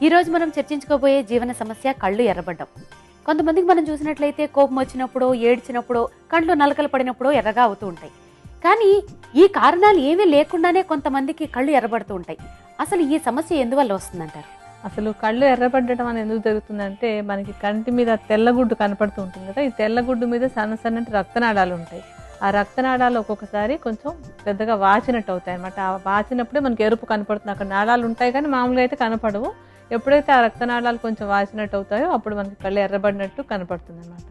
ఈ రోజు మనం చర్చించుకోబోయే జీవన సమస్య కళ్ళు ఎర్రబడ్డం. కొంతమందికి మనం చూసినట్లయితే కోపం వచ్చినప్పుడు, ఏడ్చినప్పుడు, కళ్ళు నలకలు పడినప్పుడు ఎర్రగా అవుతూ ఉంటాయి. కానీ ఈ కారణాలు ఏమీ లేకుండానే కొంతమందికి కళ్ళు ఎర్రబడుతూ ఉంటాయి. అసలు ఈ సమస్య ఎందువల్ల వస్తుందంటారు? అసలు కళ్ళు ఎర్రబడటం అని ఎందుకు జరుగుతుందంటే, మనకి కంటి మీద తెల్లగుడ్డు కనపడుతూ ఉంటుంది కదా. ఈ తెల్లగుడ్డు మీద సన్న సన్నటి రక్తనాళాలు ఉంటాయి. ఆ రక్తనాళాలు ఒక్కొక్కసారి కొంచెం పెద్దగా వాచినట్టు అవుతాయి అన్నమాట. ఆ వాచినప్పుడే మనకి ఎరుపు కనపడుతుంది. అక్కడ నాళాలు ఉంటాయి కానీ మామూలుగా అయితే కనపడవు. ఎప్పుడైతే ఆ రక్తనాళాలు కొంచెం వాచినట్టు అవుతాయో అప్పుడు మనకి కళ్ళు ఎర్రబడినట్టు కనపడుతుంది అన్నమాట.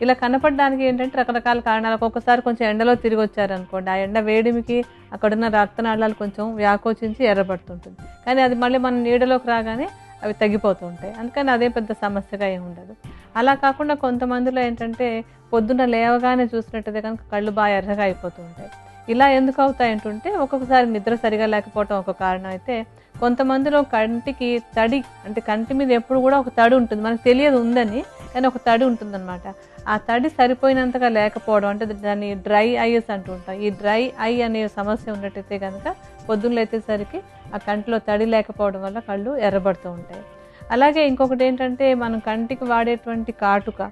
ఇలా కనపడడానికి ఏంటంటే రకరకాల కారణాలు. ఒక్కొక్కసారి కొంచెం ఎండలో తిరిగి వచ్చారనుకోండి, ఆ ఎండ వేడిమికి అక్కడున్న రక్తనాళాలు కొంచెం వ్యాకోచించి ఎర్రబడుతుంటుంది. కానీ అది మళ్ళీ మన నీడలోకి రాగానే అవి తగ్గిపోతూ ఉంటాయి. అందుకని అదే పెద్ద సమస్యగా ఏమి ఉండదు. అలా కాకుండా కొంతమందిలో ఏంటంటే పొద్దున్న లేవగానే చూసినట్టయితే కనుక కళ్ళు బాగా ఎర్రగా అయిపోతూ ఉంటాయి. ఇలా ఎందుకు అవుతాయి అంటుంటే, ఒక్కొక్కసారి నిద్ర సరిగా లేకపోవటం ఒక కారణం అయితే, కొంతమందిలో కంటికి తడి, అంటే కంటి మీద ఎప్పుడు కూడా ఒక తడి ఉంటుంది. మనకు తెలియదు ఉందని, కానీ ఒక తడి ఉంటుందన్నమాట. ఆ తడి సరిపోయినంతగా లేకపోవడం, అంటే దాన్ని డ్రై ఐస్ అంటూ ఉంటాం. ఈ డ్రై ఐ అనే సమస్య ఉన్నట్టయితే కనుక పొద్దున్న లేచేసరికి ఆ కంటిలో తడి లేకపోవడం వల్ల కళ్ళు ఎర్రబడుతూ ఉంటాయి. అలాగే ఇంకొకటి ఏంటంటే, మనం కంటికి వాడేటువంటి కాటుక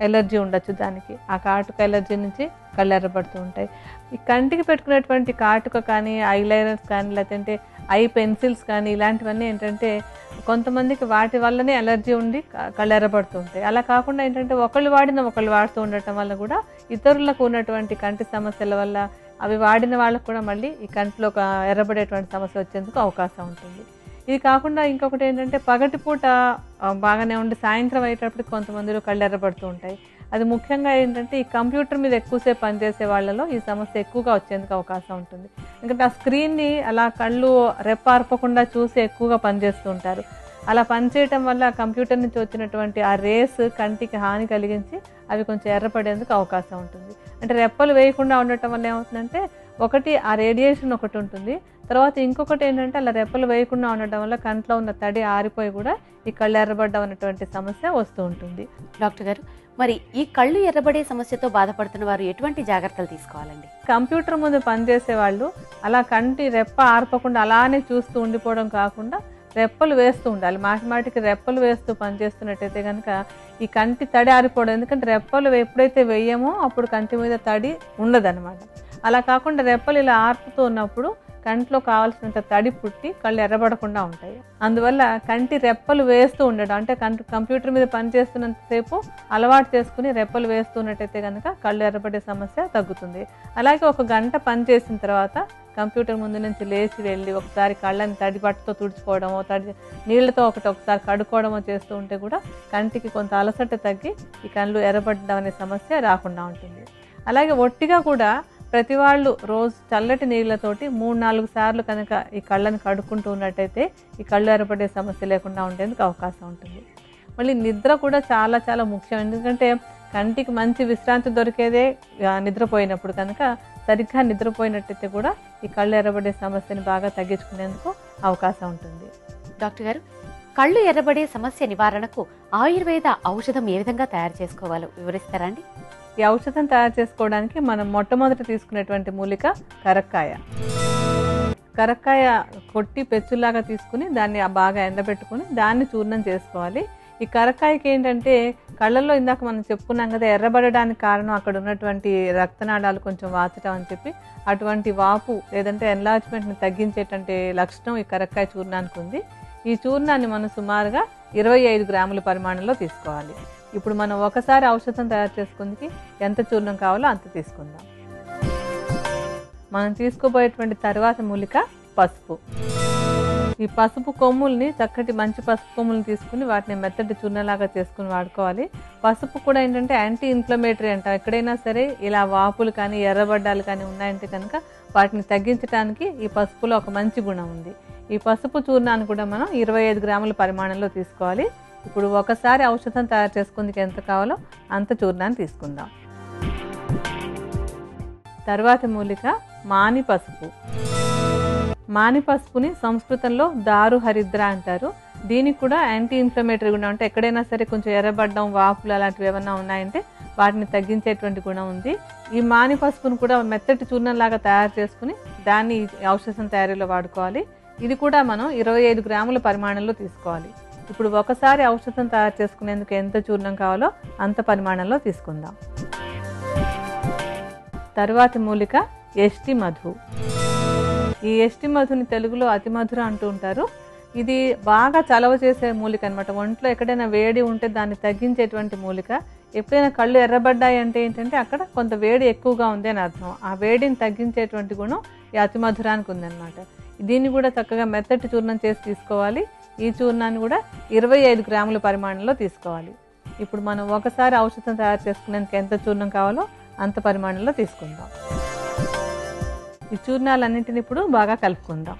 ఎలర్జీ ఉండొచ్చు దానికి. ఆ కాటుక ఎలర్జీ నుంచి కళ్ళు ఎర్రబడుతూ ఉంటాయి. ఈ కంటికి పెట్టుకునేటువంటి కాటుక కానీ, ఐలైనర్స్ కానీ, లేదంటే ఐ పెన్సిల్స్ కానీ, ఇలాంటివన్నీ ఏంటంటే కొంతమందికి వాటి వల్లనే ఎలర్జీ ఉండి కళ్ళు ఎర్రబడుతూ ఉంటాయి. అలా కాకుండా ఏంటంటే ఒకళ్ళు వాడిన ఒకళ్ళు వాడుతూ ఉండటం వల్ల కూడా ఇతరులకు ఉన్నటువంటి కంటి సమస్యల వల్ల అవి వాడిన వాళ్ళకు కూడా మళ్ళీ ఈ కంటిలో ఎర్రబడేటువంటి సమస్య వచ్చేందుకు అవకాశం ఉంటుంది. ఇది కాకుండా ఇంకొకటి ఏంటంటే, పగటిపూట బాగానే ఉండి సాయంత్రం అయ్యేటప్పటికి కొంతమందిలో కళ్ళు ఎర్రబడుతూ ఉంటాయి. అది ముఖ్యంగా ఏంటంటే ఈ కంప్యూటర్ మీద ఎక్కువసేపు పనిచేసే వాళ్ళలో ఈ సమస్య ఎక్కువగా వచ్చేందుకు అవకాశం ఉంటుంది. ఎందుకంటే ఆ స్క్రీన్ని అలా కళ్ళు రెప్పార్పకుండా చూసి ఎక్కువగా పనిచేస్తూ ఉంటారు. అలా పనిచేయటం వల్ల కంప్యూటర్ నుంచి వచ్చినటువంటి ఆ రేస్ కంటికి హాని కలిగించి అవి కొంచెం ఎర్రపడేందుకు అవకాశం ఉంటుంది. అంటే రెప్పలు వేయకుండా ఉండటం వల్ల ఏమవుతుందంటే, ఒకటి ఆ రేడియేషన్ ఒకటి ఉంటుంది, తర్వాత ఇంకొకటి ఏంటంటే అలా రెప్పలు వేయకుండా ఉండటం వల్ల కంట్లో ఉన్న తడి ఆరిపోయి కూడా ఈ కళ్ళు ఎర్రబడ్డం అనేటువంటి సమస్య వస్తూ ఉంటుంది. డాక్టర్ గారు, మరి ఈ కళ్ళు ఎర్రబడే సమస్యతో బాధపడుతున్న వారు ఎటువంటి జాగ్రత్తలు తీసుకోవాలండి? కంప్యూటర్ ముందు పనిచేసే వాళ్ళు అలా కంటి రెప్ప ఆర్పకుండా అలానే చూస్తూ ఉండిపోవడం కాకుండా రెప్పలు వేస్తూ ఉండాలి. మాటిమాటికి రెప్పలు వేస్తూ పనిచేస్తున్నట్టయితే కనుక ఈ కంటి తడి ఆరిపోవడం. ఎందుకంటే రెప్పలు ఎప్పుడైతే వేయమో అప్పుడు కంటి మీద తడి ఉండదన్నమాట. అలా కాకుండా రెప్పలు ఇలా ఆర్పుతూ ఉన్నప్పుడు కంట్లో కావాల్సినంత తడి పుట్టి కళ్ళు ఎర్రబడకుండా ఉంటాయి. అందువల్ల కంటి రెప్పలు వేస్తూ ఉండడం, అంటే కంప్యూటర్ మీద పనిచేస్తున్నంతసేపు అలవాటు చేసుకుని రెప్పలు వేస్తున్నట్టయితే కనుక కళ్ళు ఎర్రబడే సమస్య తగ్గుతుంది. అలాగే ఒక గంట పని చేసిన తర్వాత కంప్యూటర్ ముందు నుంచి లేచి వెళ్ళి ఒకసారి కళ్ళని తడి బట్టతో తుడుచుకోవడమో, నీళ్లతో ఒకసారి కడుక్కోవడమో చేస్తూ ఉంటే కూడా కంటికి కొంత అలసట తగ్గి ఈ కళ్ళు ఎర్రబడడం అనే సమస్య రాకుండా ఉంటుంది. అలాగే ఒట్టిగా కూడా ప్రతి వాళ్ళు రోజు చల్లటి నీళ్ళతోటి 3-4 సార్లు కనుక ఈ కళ్ళని కడుక్కుంటూ ఉన్నట్టయితే ఈ కళ్ళు ఎర్రబడే సమస్య లేకుండా ఉండేందుకు అవకాశం ఉంటుంది. మళ్ళీ నిద్ర కూడా చాలా చాలా ముఖ్యం. ఎందుకంటే కంటికి మంచి విశ్రాంతి దొరికేదే నిద్రపోయినప్పుడు కనుక సరిగ్గా నిద్రపోయినట్టయితే కూడా ఈ కళ్ళు ఎర్రబడే సమస్యని బాగా తగ్గించుకునేందుకు అవకాశం ఉంటుంది. డాక్టర్ గారు, కళ్ళు ఎర్రబడే సమస్య నివారణకు ఆయుర్వేద ఔషధం ఏ విధంగా తయారు చేసుకోవాలో వివరిస్తారా అండి? ఈ ఔషధం తయారు చేసుకోవడానికి మనం మొట్టమొదట తీసుకునేటువంటి మూలిక కరక్కాయ. కరక్కాయ కొట్టి పెచ్చులాగా తీసుకుని దాన్ని బాగా ఎండబెట్టుకుని దాన్ని చూర్ణం చేసుకోవాలి. ఈ కరక్కాయకి ఏంటంటే కళ్ళల్లో ఇందాక మనం చెప్పుకున్నాం కదా, ఎర్రబడడానికి కారణం అక్కడ ఉన్నటువంటి రక్తనాళాలు కొంచెం వాచటం అని చెప్పి, అటువంటి వాపు లేదంటే ఎన్లార్జ్మెంట్ని తగ్గించేటువంటి లక్షణం ఈ కరక్కాయ చూర్ణానికి ఉంది. ఈ చూర్ణాన్ని మనం సుమారుగా 25 గ్రాముల పరిమాణంలో తీసుకోవాలి. ఇప్పుడు మనం ఒకసారి ఔషధం తయారు చేసుకుందికి ఎంత చూర్ణం కావాలో అంత తీసుకుందాం. మనం తీసుకోబోయేటువంటి తర్వాత మూలిక పసుపు. ఈ పసుపు కొమ్ముల్ని, చక్కటి మంచి పసుపు కొమ్ముల్ని తీసుకుని వాటిని మెత్తటి చూర్ణలాగా చేసుకుని వాడుకోవాలి. పసుపు కూడా ఏంటంటే యాంటీ ఇన్ఫ్లమేటరీ అంటాం. ఎక్కడైనా సరే ఇలా వాపులు కానీ ఎర్రబడ్డాలు కానీ ఉన్నాయంటే కనుక వాటిని తగ్గించడానికి ఈ పసుపులో ఒక మంచి గుణం ఉంది. ఈ పసుపు చూర్ణాన్ని కూడా మనం 25 గ్రాముల పరిమాణంలో తీసుకోవాలి. ఇప్పుడు ఒకసారి ఔషధం తయారు చేసుకుందుకు ఎంత కావాలో అంత చూర్ణాన్ని తీసుకుందాం. తర్వాత మూలిక మాని పసుపు. మాని పసుపుని సంస్కృతంలో దారు హరిద్ర అంటారు. దీనికి కూడా యాంటీ ఇన్ఫ్లమేటరీ గుణం, అంటే ఎక్కడైనా సరే కొంచెం ఎర్రబడ్డం, వాపులు అలాంటివి ఏమన్నా ఉన్నాయంటే వాటిని తగ్గించేటువంటి గుణం ఉంది. ఈ మాని పసుపును కూడా మెత్తటి చూర్ణంలాగా తయారు చేసుకుని దాన్ని ఔషధం తయారీలో వాడుకోవాలి. ఇది కూడా మనం 25 గ్రాముల పరిమాణంలో తీసుకోవాలి. ఇప్పుడు ఒకసారి ఔషధం తయారు చేసుకునేందుకు ఎంత చూర్ణం కావాలో అంత పరిమాణంలో తీసుకుందాం. తరువాతి మూలిక ఎస్టి మధు. ఈ ఎస్టి మధుని తెలుగులో అతి మధుర అంటూ ఉంటారు. ఇది బాగా చలవ చేసే మూలిక అనమాట. ఒంట్లో ఎక్కడైనా వేడి ఉంటే దాన్ని తగ్గించేటువంటి మూలిక. ఎప్పుడైనా కళ్ళు ఎర్రబడ్డాయి అంటే ఏంటంటే అక్కడ కొంత వేడి ఎక్కువగా ఉంది అని అర్థం. ఆ వేడిని తగ్గించేటువంటి గుణం ఈ అతి మధురానికి ఉందన్నమాట. దీన్ని కూడా చక్కగా మెత్తటి చూర్ణం చేసి తీసుకోవాలి. ఈ చూర్ణాన్ని కూడా 25 గ్రాముల పరిమాణంలో తీసుకోవాలి. ఇప్పుడు మనం ఒకసారి ఔషధం తయారు చేసుకునేందుకు ఎంత చూర్ణం కావాలో అంత పరిమాణంలో తీసుకుందాం. ఈ చూర్ణాలన్నింటినీ ఇప్పుడు బాగా కలుపుకుందాం.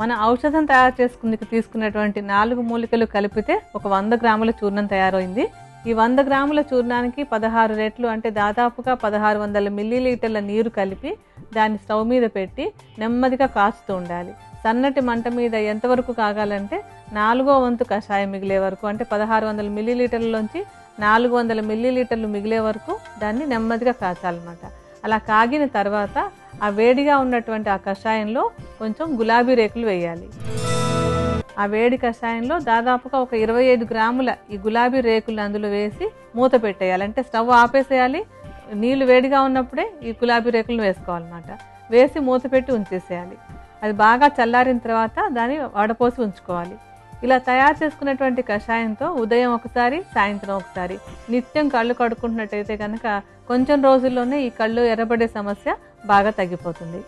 మన ఔషధం తయారు చేసుకుందుకు తీసుకున్నటువంటి 4 మూలికలు కలిపితే ఒక 100 గ్రాముల చూర్ణం తయారైంది. ఈ 100 గ్రాముల చూర్ణానికి 16 రెట్లు అంటే దాదాపుగా 1600 మిల్లీలీటర్ల నీరు కలిపి దాన్ని స్టవ్ మీద పెట్టి నెమ్మదిగా కాచుతూ ఉండాలి. సన్నటి మంట మీద ఎంతవరకు కాగాలంటే 4వ వంతు కషాయం మిగిలే వరకు, అంటే 1600 మిల్లీలీటర్లలోంచి 400 మిల్లీలీటర్లు మిగిలే వరకు దాన్ని నెమ్మదిగా కాచాలన్నమాట. అలా కాగిన తర్వాత ఆ వేడిగా ఉన్నటువంటి ఆ కషాయంలో కొంచెం గులాబీ రేకులు వేయాలి. ఆ వేడి కషాయంలో దాదాపుగా ఒక 25 గ్రాముల ఈ గులాబీ రేకులు అందులో వేసి మూత పెట్టేయాలి. అంటే స్టవ్ ఆపేసేయాలి. నీళ్లు వేడిగా ఉన్నప్పుడే ఈ గులాబీ రేకులను వేసుకోవాలన్నమాట. వేసి మూత పెట్టి ఉంచేసేయాలి. అది బాగా చల్లారిన తర్వాత దాన్ని వడపోసి ఉంచుకోవాలి. ఇలా తయారు చేసుకున్నటువంటి కషాయంతో ఉదయం ఒకసారి, సాయంత్రం ఒకసారి నిత్యం కళ్ళు కడుక్కుంటున్నట్టయితే కనుక కొంచెం రోజుల్లోనే ఈ కళ్ళు ఎర్రబడే సమస్య బాగా తగ్గిపోతుంది.